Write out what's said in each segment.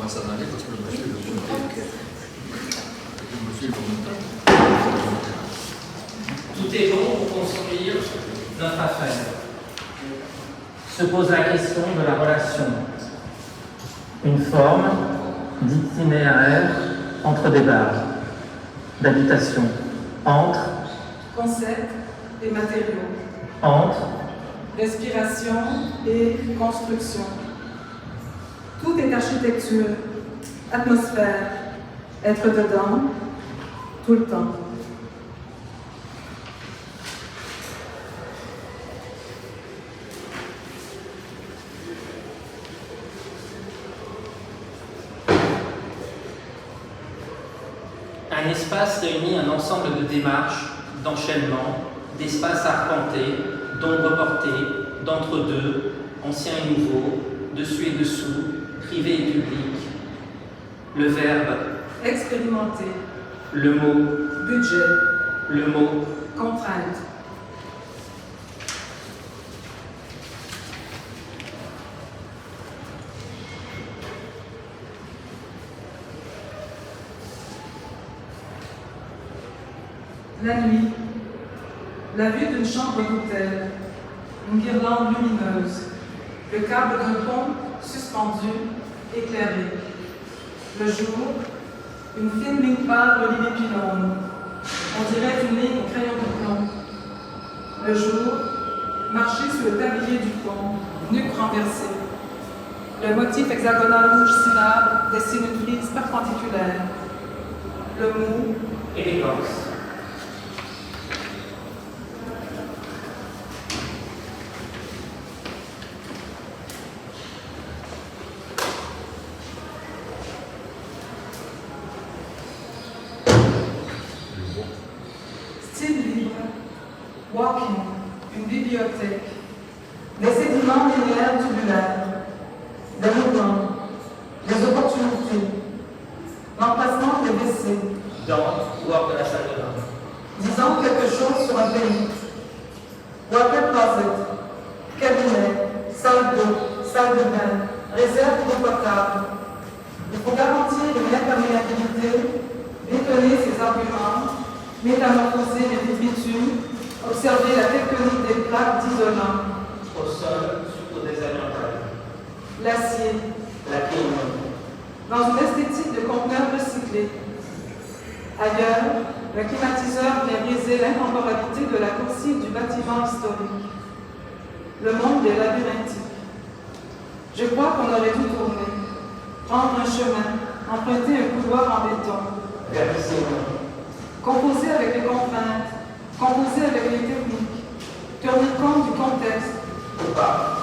commence à aller parce que le monsieur le Tout est bon pour construire notre affaire. Se pose la question de la relation. Une forme d'itinéraire entre des barres, d'habitation, entre concept et matériaux, entre respiration et construction. Tout est architecture, atmosphère, être dedans, tout le temps. Un espace réunit un ensemble de démarches, d'enchaînements, d'espaces arpentés, d'ombres portées, d'entre-deux, anciens et nouveaux, dessus et dessous, privé et public. Le verbe Expérimenter, le mot budget, le mot contrainte. La nuit, la vue d'une chambre d'hôtel, une guirlande lumineuse, le câble d'un pont suspendu, éclairé. Le jour, une fine ligne pâle relie les pylônes. On dirait une ligne au crayon de plomb. Le jour, marcher sur le tablier du pont, nuque renversée. Le motif hexagonal rouge syllabe dessine une frise perpendiculaire. Le mot élégance. style libre, walking, une bibliothèque, des sédiments linéaires tubulaires, des mouvements, des opportunités, l'emplacement des WC, Dans ou hors de la salle de bain. disons quelque chose sur un pays, water closet, cabinet, salle d'eau, salle de bain, réserve d'eau potable. Il faut garantir une imperméabilité, détonner ses arguments, métamorphoser les détritus, observer la tectonique des plaques d'isolant. Au sol, suite au désoriental. L'acier, La clim. dans une esthétique de conteneurs recyclés. Ailleurs, le climatiseur vient briser l'intemporalité de la coursive du bâtiment historique. Le monde est labyrinthique. Je crois qu'on aurait dû tourner, prendre un chemin, emprunter un couloir en béton. Composer avec les contraintes, composer avec les techniques, tenir compte du contexte, Ou pas.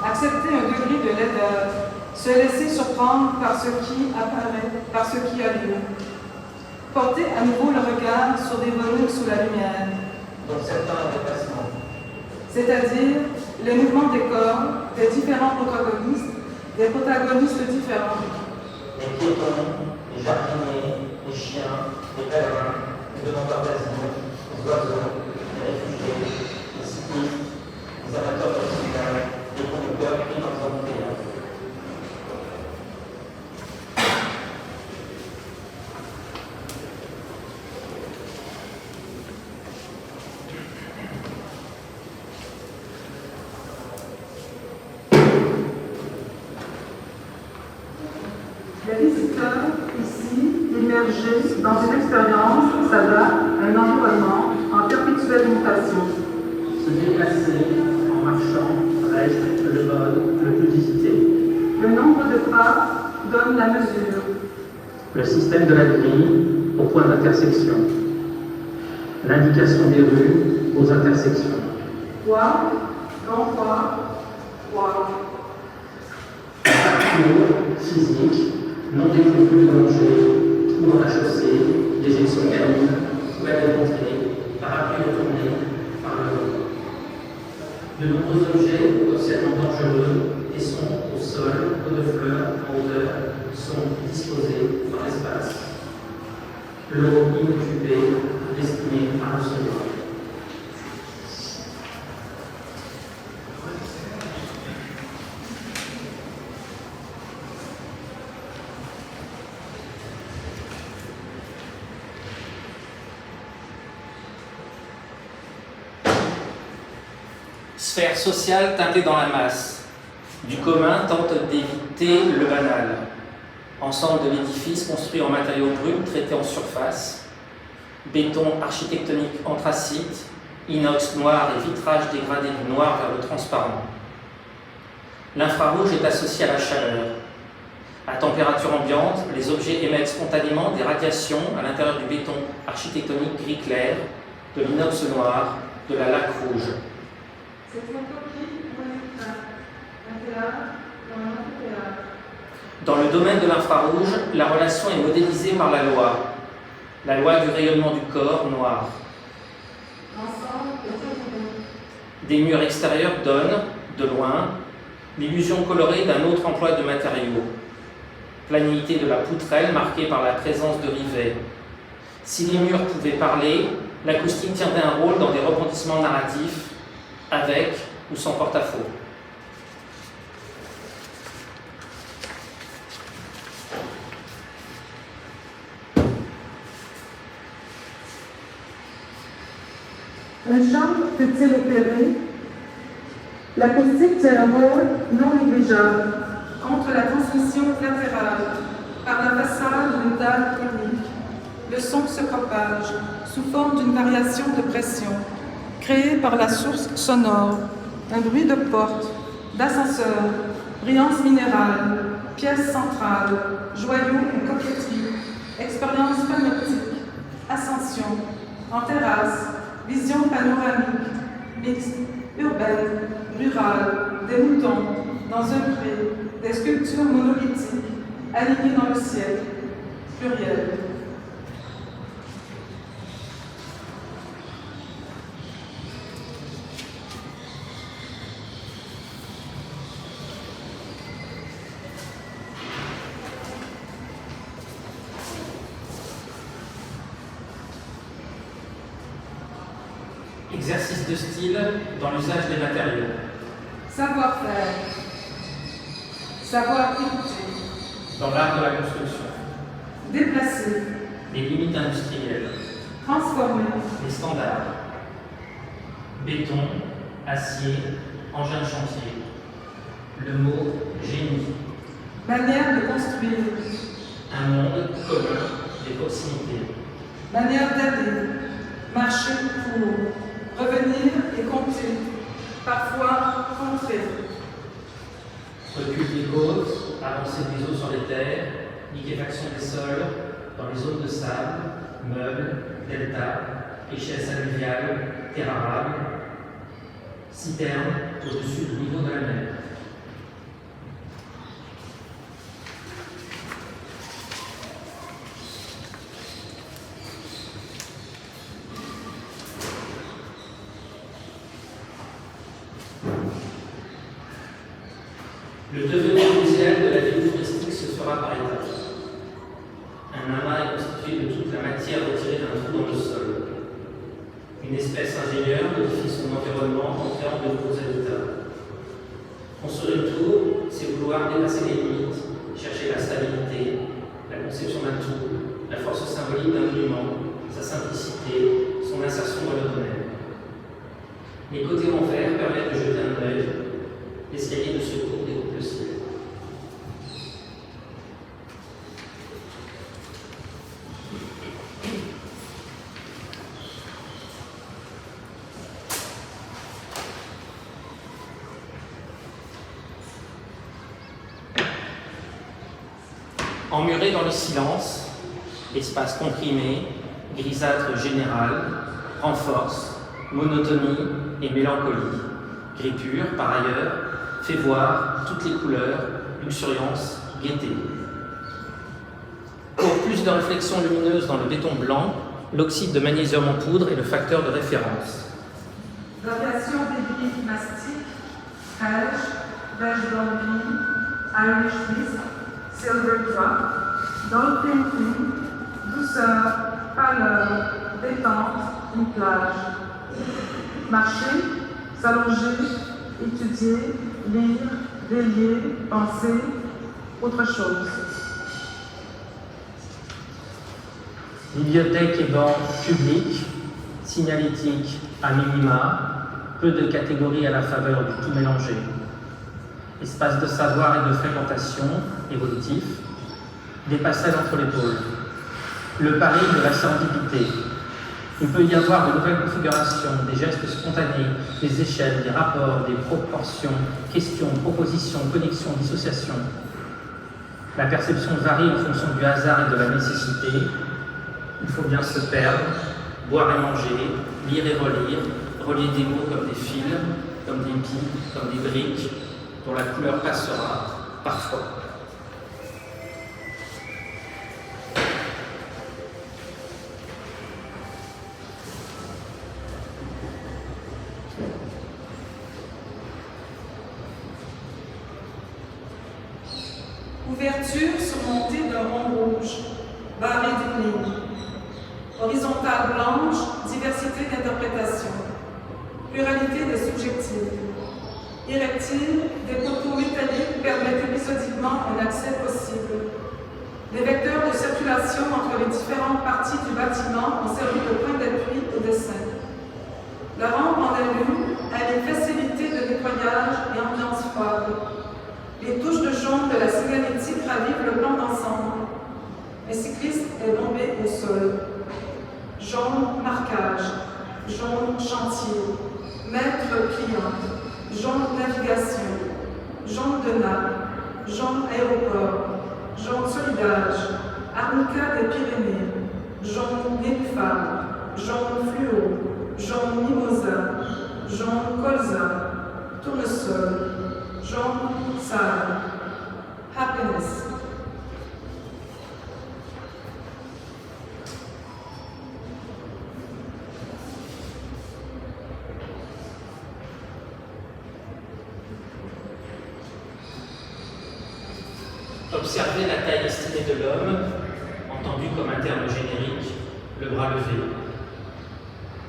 accepter un degré de laideur, se laisser surprendre par ce qui apparaît, par ce qui a lieu. Porter à nouveau le regard sur des volumes sous la lumière, Dont certains déplacements. c'est-à-dire les mouvements des corps des différents protagonistes, des protagonistes différents. Les piétons, les jardiniers, les chiens, les pèlerins, les demandeurs d'asile, les oiseaux, les réfugiés, les cyclistes, les amateurs de cinéma, les conducteurs pris dans un théâtre. Les visiteurs, ici, immergés dans une expérience, s'adaptent à un environnement en perpétuelle mutation. Se déplacer en marchant reste le mode le plus visité. Le nombre de pas donne la mesure. Le système de la grille au point d'intersection. L'indication des rues aux intersections. Walk, don't walk, walk. Parcours physique, non dépourvu de danger, ou dans la chaussée, des exocanes, ou à démontrer, parapluie retourné par le haut. De nombreux objets potentiellement dangereux et sont au sol, ou de fleurs en hauteur, sont disposés dans l'espace. L'eau inoccupée, destinée à recevoir. Sphère sociale teintée dans la masse. Du commun tente d'éviter le banal. Ensemble de l'édifice construit en matériaux bruns traités en surface. Béton architectonique anthracite, inox noir et vitrage dégradé du noir vers le transparent. L'infrarouge est associé à la chaleur. À température ambiante, les objets émettent spontanément des radiations à l'intérieur du béton architectonique gris clair, de l'inox noir, de la laque rouge. Dans le domaine de l'infrarouge, la relation est modélisée par la loi du rayonnement du corps noir. Des murs extérieurs donnent, de loin, l'illusion colorée d'un autre emploi de matériaux. Planéité de la poutrelle marquée par la présence de rivets. Si les murs pouvaient parler, l'acoustique tiendrait un rôle dans des rebondissements narratifs, avec ou sans porte-à-faux. Un champ peut-il opérer? L'acoustique tient un rôle non négligeable. Contre la transmission latérale, par la façade d'une dalle unique, le son se propage sous forme d'une variation de pression, créée par la source sonore, un bruit de porte, d'ascenseur, brillance minérale, pièce centrale, joyau et coquetterie, expérience phonétique, ascension, en terrasse, vision panoramique, mixte, urbaine, rurale, des moutons, dans un pré, des sculptures monolithiques, alignées dans le ciel, pluriel. Exercice de style dans l'usage des matériaux. Savoir-faire. Savoir écouter. Dans l'art de la construction. Déplacer. Les limites industrielles. Transformer. Les standards. Béton, acier, engin de chantier. Le mot génie. Manière de construire. Un monde commun des proximités. Manière d'aller. Marcher pour. Revenir et compter. Parfois contrer. Recul des côtes, avancée des eaux sur les terres, liquéfaction des sols dans les zones de sable, meubles, delta, richesse alluviale, terre arable, citernes au-dessus du niveau de la mer. Le devenir muséal de la ville touristique se fera par étapes. Un amas est constitué de toute la matière retirée d'un trou dans le sol. Une espèce ingénieure modifie son environnement en créant de nouveaux habitats. Construire une tour, c'est vouloir dépasser les limites, chercher la stabilité, la conception d'un tout, la force symbolique d'un monument, sa simplicité, son insertion dans le domaine. Les côtés en verre permettent de jeter un œil. L'escalier de secours découpe le ciel. Emmuré dans le silence, espace comprimé, grisâtre général, renforce, monotonie et mélancolie. Gris pur, par ailleurs, fait voir toutes les couleurs, luxuriance, gaieté. Pour plus de réflexion lumineuse dans le béton blanc, l'oxyde de magnésium en poudre est le facteur de référence. Variation des grilles mastiques, beige, beige d'orgie, Irish mist, silver drop, dans le painting, douceur, pâleur, détente, une plage. Marcher, s'allonger, étudier, lire, veiller, penser, autre chose. Bibliothèque et bancs publics, signalétique à minima, peu de catégories à la faveur du tout mélangé, espace de savoir et de fréquentation évolutif, des passerelles entre les pôles, le pari de la serendipité. Il peut y avoir de nouvelles configurations, des gestes spontanés, des échelles, des rapports, des proportions, questions, propositions, connexions, dissociations. La perception varie en fonction du hasard et de la nécessité. Il faut bien se perdre, boire et manger, lire et relire, relier des mots comme des fils, comme des billes, comme des briques, dont la couleur passera, parfois. Ouverture surmontée d'un rond rouge, barré d'une ligne. Horizontale blanche, diversité d'interprétation. Pluralité des subjectifs. Érectile, des poteaux métalliques permettent épisodiquement un accès possible. Des vecteurs de circulation entre les différentes parties du bâtiment ont servi de point d'appui au dessin. La rampe en alu allie facilité de nettoyage et ambiance froide. Les touches de jaune de la signalétique ravivent le plan d'ensemble. Un cycliste est bombé au sol. Jaune marquage, jaune chantier, maître client, jaune navigation, jaune de nappe, jaune aéroport, jaune solidage, arnica des Pyrénées, jaune nénuphar, jaune fluo, jaune mimosa, jaune colza, tournesol, jaune sable, happiness. Observer la taille estimée de l'homme, entendu comme un terme générique, le bras levé.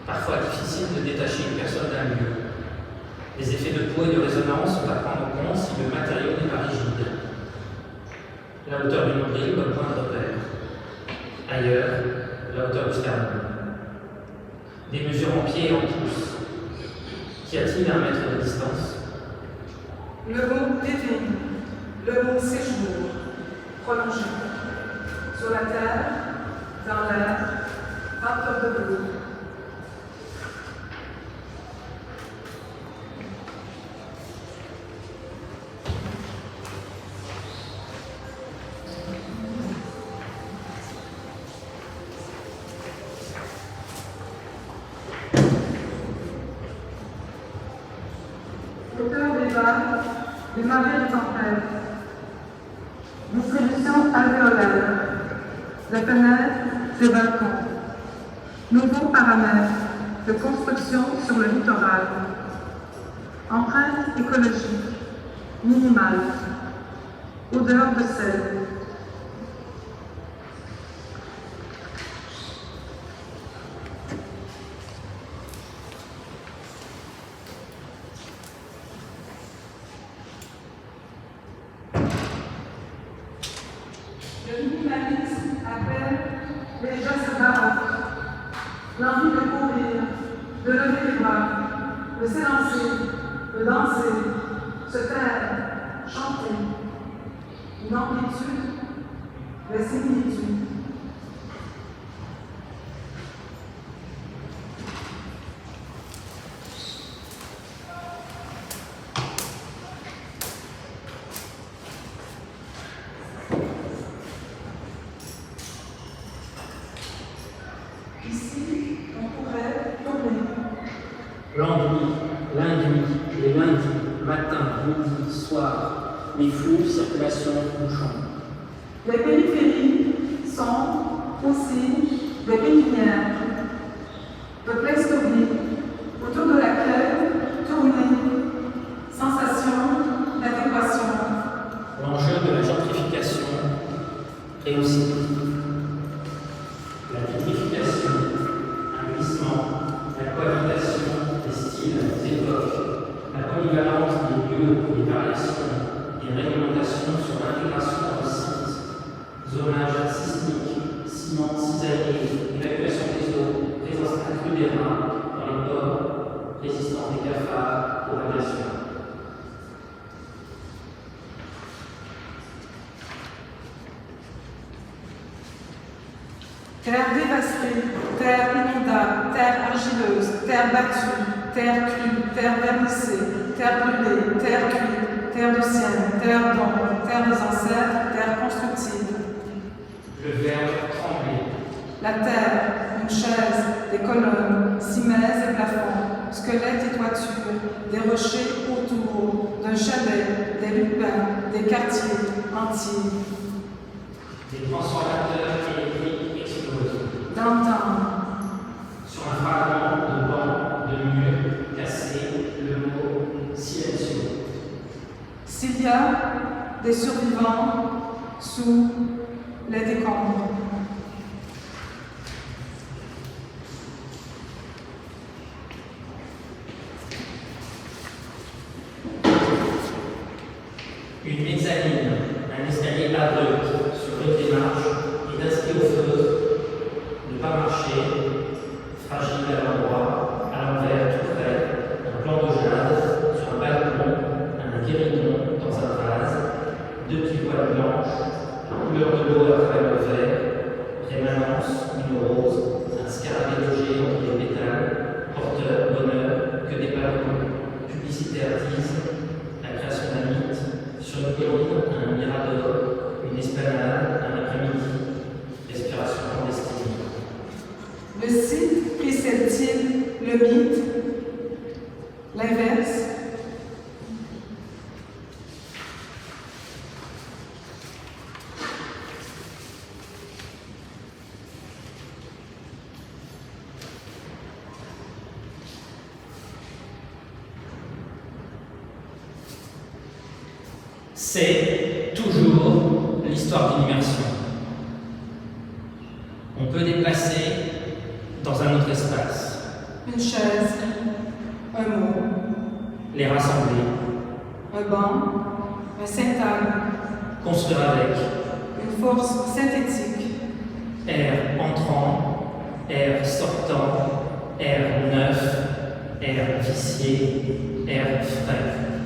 Parfois difficile de détacher une personne d'un lieu. Les effets de poids et de résonance sont à prendre en compte si le matériau n'est pas rigide. La hauteur du nombril comme point de repère. Ailleurs, la hauteur du sternum. Des mesures en pieds et en pouces. Qu'y a-t-il à 1 mètre de distance? Le mot living, le mot séjour, prolongé. Sur la terre, dans l'air, out of the blue. Hauteur des vagues, des marées de tempête. Distribution alvéolaire. La fenêtre, des balcons. Nouveaux paramètres de construction sur le littoral. Empreinte écologique, minimale. Odeur de sel. Le minimalisme appelle les gestes baroques, l'envie de courir, de lever les bras, de s'élancer, de danser, se taire, chanter. Une amplitude, des similitudes. Ici, on pourrait tourner. L'ennui, l'induit, les lundis, matin, midi, soir, les flux, circulation, bouchons. Les périphéries sont aussi des pépinières, de place to be, autour de laquelle tourner, sensation d'adéquation. L'enjeu de la gentrification est aussi la vitrification, un glissement, la cohabitation des styles, des époques, la polyvalence des lieux, des variations, des réglementations sur l'intégration de sites, zonage sismique, ciment cisaillé, évacuation des eaux, présence accrue des reins dans les ports, résistance des cafards. terre inondable, terre argileuse, terre battue, terre crue, terre vernissée, terre brûlée, terre cuite, terre de sienne, terre d'ombre, terre des ancêtres, terre constructive. Le verbe trembler. La terre, une chaise, des colonnes, cimaises et plafonds, squelettes et toitures, des rochers autour, d'un chalet, des lupins, des quartiers entiers. Des transformateurs électriques explosent. D'entendre. Sur un fragment de banc, de mur cassé, le mot silencieux. S'il y a des survivants sous les décombres. Une mezzanine, un escalier aveugle sur une démarche et d'inscrire au feu, ne pas marcher, fragile à l'endroit, à l'envers, tout près, un plan de jade, sur un balcon, un guéridon dans un vase, deux petites voiles blanches, la couleur de l'eau à travers le verre, rémanence, une rose, un scarabée logé entre les pétales, porteur, bonheur, que des panneaux, publicitaires disent, la création d'un mythe, sur une colline, un mirador, une esplanade, un après-midi, respiration clandestine. Le site précède-t-il le mythe? L'inverse? C'est toujours l'histoire d'une immersion. On peut déplacer dans un autre espace, Une chaise, un mot, les rassembler, un banc, un syntagme, construire avec, une force synthétique, air entrant, air sortant, air neuf, air vicié, air frais.